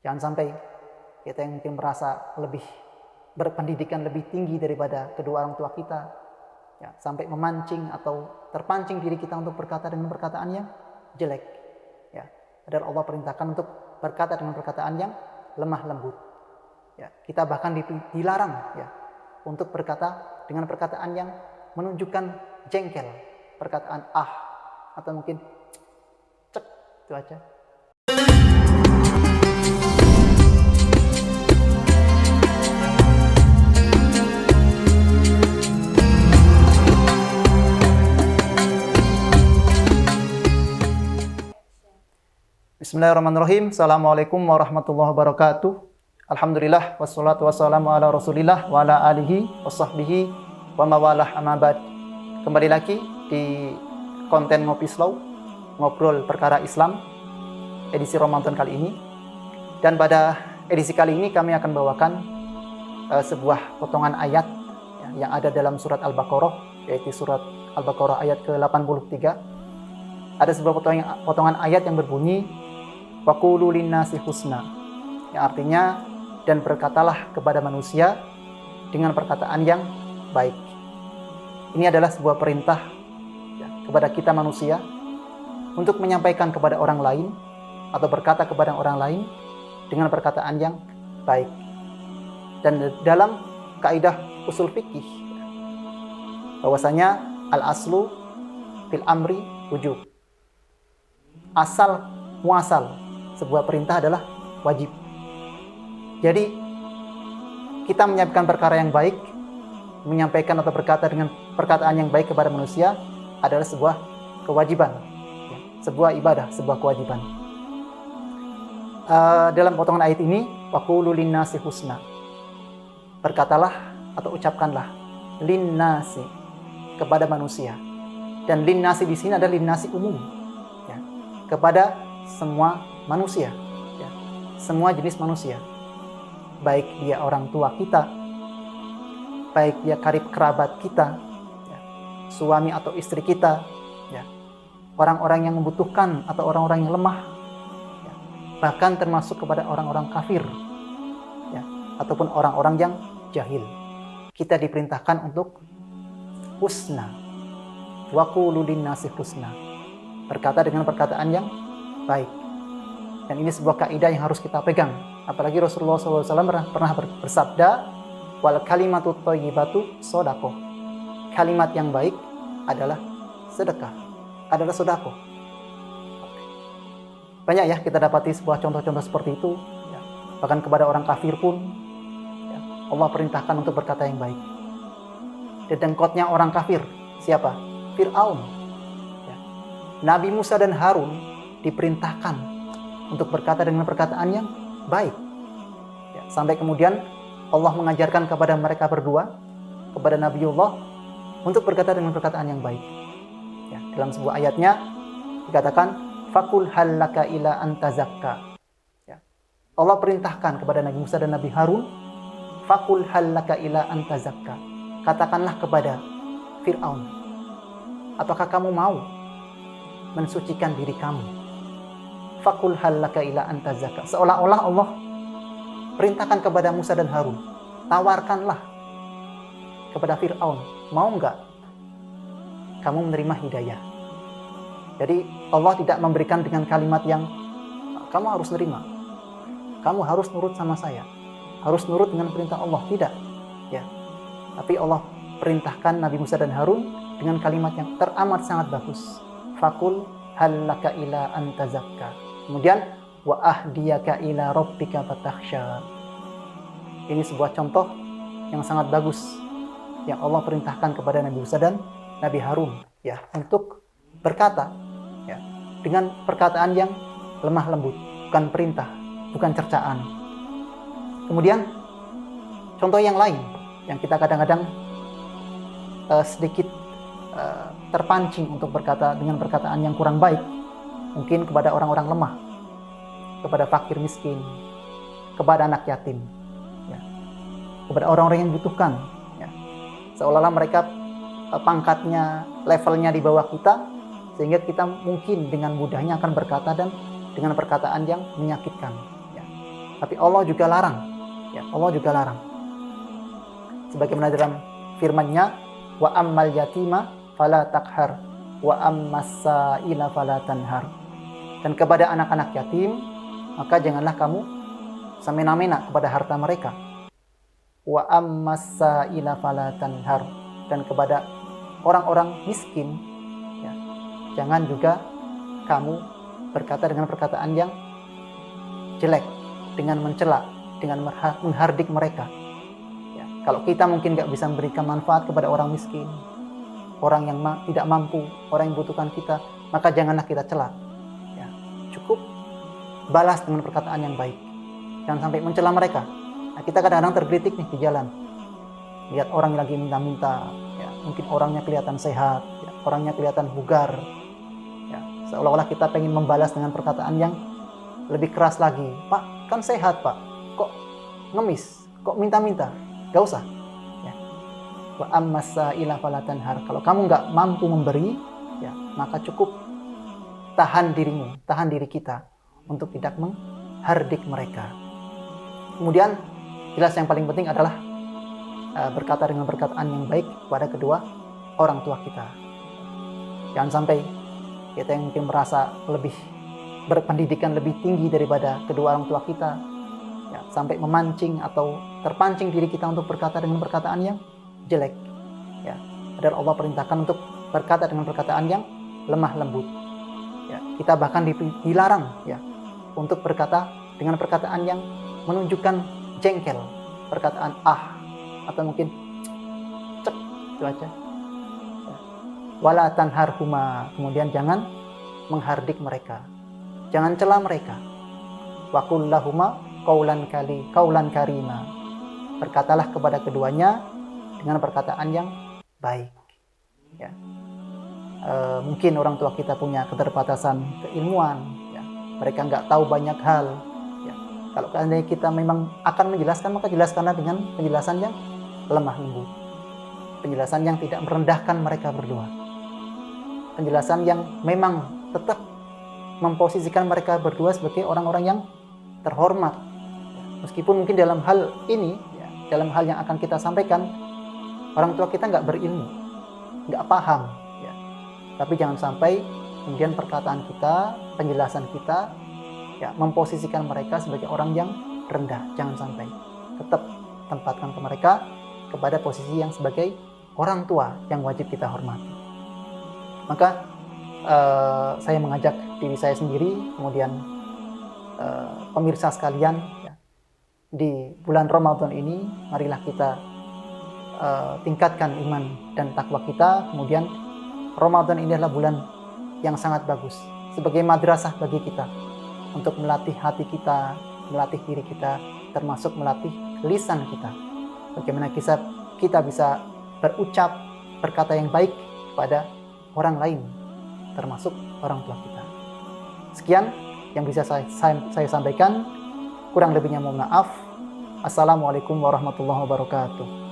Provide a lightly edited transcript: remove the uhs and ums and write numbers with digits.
Jangan sampai kita yang mungkin merasa lebih berpendidikan lebih tinggi daripada kedua orang tua kita, ya, sampai memancing atau terpancing diri kita untuk berkata dengan perkataan yang jelek. Ya, padahal Allah perintahkan untuk berkata dengan perkataan yang lemah lembut. Ya, kita bahkan dilarang ya untuk berkata dengan perkataan yang menunjukkan jengkel, perkataan atau mungkin cek, itu aja. Bismillahirrahmanirrahim. Assalamualaikum warahmatullahi wabarakatuh. Alhamdulillah wassalatu wassalamu ala Rasulillah wa ala alihi washabbihi wa mawalah amabad. Kembali lagi di konten Ngopi Slow, ngobrol perkara Islam, edisi Ramadan kali ini. Dan pada edisi kali ini kami akan bawakan sebuah potongan ayat yang ada dalam surat Al-Baqarah, yaitu surat Al-Baqarah ayat ke-83. Ada sebuah potongan ayat yang berbunyi waqulu linnasi husna, yang artinya dan berkatalah kepada manusia dengan perkataan yang baik. Ini adalah sebuah perintah ya, kepada kita manusia untuk menyampaikan kepada orang lain atau berkata kepada orang lain dengan perkataan yang baik. Dan dalam kaidah usul fikih bahwasanya al-aslu fil amri wujub. Asal muasal sebuah perintah adalah wajib. Jadi kita menyiapkan perkara yang baik, menyampaikan atau berkata dengan perkataan yang baik kepada manusia adalah sebuah kewajiban, sebuah ibadah, sebuah kewajiban. Dalam potongan ayat ini, waqulu linnasi husna, berkatalah atau ucapkanlah linnasi kepada manusia. Dan linnasi di sini adalah linnasi umum, ya, kepada semua manusia, ya, semua jenis manusia, baik dia orang tua kita, baik dia karib kerabat kita, ya, suami atau istri kita, ya, orang-orang yang membutuhkan atau orang-orang yang lemah, ya, bahkan termasuk kepada orang-orang kafir, ya, ataupun orang-orang yang jahil. Kita diperintahkan untuk husna, waqulu linnasi husna, berkata dengan perkataan yang baik. Dan ini sebuah kaidah yang harus kita pegang. Apalagi Rasulullah SAW pernah bersabda, wal kalimatut thayyibatu shadaqah. Kalimat yang baik adalah sedekah, adalah sedekah. Banyak ya kita dapati sebuah contoh-contoh seperti itu. Ya. Bahkan kepada orang kafir pun ya, Allah perintahkan untuk berkata yang baik. Dedengkotnya orang kafir siapa? Fir'aun. Ya. Nabi Musa dan Harun diperintahkan untuk berkata dengan perkataan yang baik. Ya, sampai kemudian Allah mengajarkan kepada mereka berdua, kepada Nabiullah, untuk berkata dengan perkataan yang baik. Ya, dalam sebuah ayatnya dikatakan, fakul hallaka ila antazakka. Ya, Allah perintahkan kepada Nabi Musa dan Nabi Harun, fakul hallaka ila antazakka. Katakanlah kepada Fir'aun, apakah kamu mau mensucikan diri kamu? Fakul hallaka ila antazakka. Seolah-olah Allah perintahkan kepada Musa dan Harun, tawarkanlah kepada Fir'aun, mau enggak kamu menerima hidayah? Jadi Allah tidak memberikan dengan kalimat yang kamu harus nerima, kamu harus nurut sama saya, harus nurut dengan perintah Allah. Tidak, ya. Tapi Allah perintahkan Nabi Musa dan Harun dengan kalimat yang teramat sangat bagus. Fakul hallaka ila antazakka. Kemudian wa ahdiyaka ila rabbika fatakhsha. Ini sebuah contoh yang sangat bagus yang Allah perintahkan kepada Nabi Musa dan Nabi Harun, ya, untuk berkata ya dengan perkataan yang lemah lembut, bukan perintah, bukan cercaan. Kemudian contoh yang lain yang kita kadang-kadang sedikit terpancing untuk berkata dengan perkataan yang kurang baik, mungkin kepada orang-orang lemah, kepada fakir miskin, kepada anak yatim, ya, kepada orang-orang yang membutuhkan, ya. Seolah-olah mereka pangkatnya, levelnya di bawah kita, sehingga kita mungkin dengan mudahnya akan berkata dan dengan perkataan yang menyakitkan. Ya. Tapi Allah juga larang. Ya, Allah juga larang. Sebagaimana dalam firman-Nya, wa ammal yatima fala taqhar wa ammas sa'ila fala tanhar. Dan kepada anak-anak yatim, maka janganlah kamu semena-mena kepada harta mereka. Wa ammas sa'ila fala tanhar. Dan kepada orang-orang miskin, ya, jangan juga kamu berkata dengan perkataan yang jelek, dengan mencela, dengan menghardik mereka. Ya, kalau kita mungkin nggak bisa memberikan manfaat kepada orang miskin, orang yang tidak mampu, orang yang membutuhkan kita, maka janganlah kita cela. Ya, cukup balas dengan perkataan yang baik. Jangan sampai mencela mereka. Nah, kita kadang-kadang tergelitik nih di jalan. Lihat orang yang lagi minta-minta, ya, mungkin orangnya kelihatan sehat, ya, orangnya kelihatan bugar. Ya, seolah-olah kita pengen membalas dengan perkataan yang lebih keras lagi. Pak, kan sehat Pak, kok ngemis, kok minta-minta? Gak usah. Ya. Wa ammas sa'ila fala tanhar. Kalau kamu nggak mampu memberi, ya, maka cukup tahan dirimu, tahan diri kita untuk tidak menghardik mereka. Kemudian jelas yang paling penting adalah berkata dengan perkataan yang baik kepada kedua orang tua kita. Jangan sampai kita yang mungkin merasa lebih berpendidikan lebih tinggi daripada kedua orang tua kita, ya, sampai memancing atau terpancing diri kita untuk berkata dengan perkataan yang jelek. Ya, padahal Allah perintahkan untuk berkata dengan perkataan yang lemah lembut. Ya, kita bahkan dilarang, ya, untuk berkata dengan perkataan yang menunjukkan jengkel, perkataan atau mungkin cek, itu aja. Ya. Wala tanharhuma, kemudian jangan menghardik mereka, jangan cela mereka. Wa qul lahuma qaulan karima, berkatalah kepada keduanya dengan perkataan yang baik. Ya. Mungkin orang tua kita punya keterbatasan keilmuan, ya. Mereka nggak tahu banyak hal. Ya. Kalau seandainya kita memang akan menjelaskan, maka jelaskanlah dengan penjelasan yang lemah lembut, penjelasan yang tidak merendahkan mereka berdua, penjelasan yang memang tetap memposisikan mereka berdua sebagai orang-orang yang terhormat. Meskipun mungkin dalam hal ini, ya, dalam hal yang akan kita sampaikan, orang tua kita nggak berilmu, nggak paham, ya. Tapi jangan sampai kemudian perkataan kita, penjelasan kita, ya, memposisikan mereka sebagai orang yang rendah. Jangan sampai. Tetap tempatkan ke mereka kepada posisi yang sebagai orang tua yang wajib kita hormati. Maka saya mengajak diri saya sendiri, kemudian pemirsa sekalian, ya, di bulan Ramadan ini marilah kita tingkatkan iman dan takwa kita. Kemudian Ramadan ini adalah bulan yang sangat bagus sebagai madrasah bagi kita untuk melatih hati kita, melatih diri kita, termasuk melatih lisan kita. Bagaimana kita bisa berucap, berkata yang baik kepada orang lain, termasuk orang tua kita. Sekian yang bisa saya sampaikan. Kurang lebihnya mohon maaf. Assalamualaikum warahmatullahi wabarakatuh.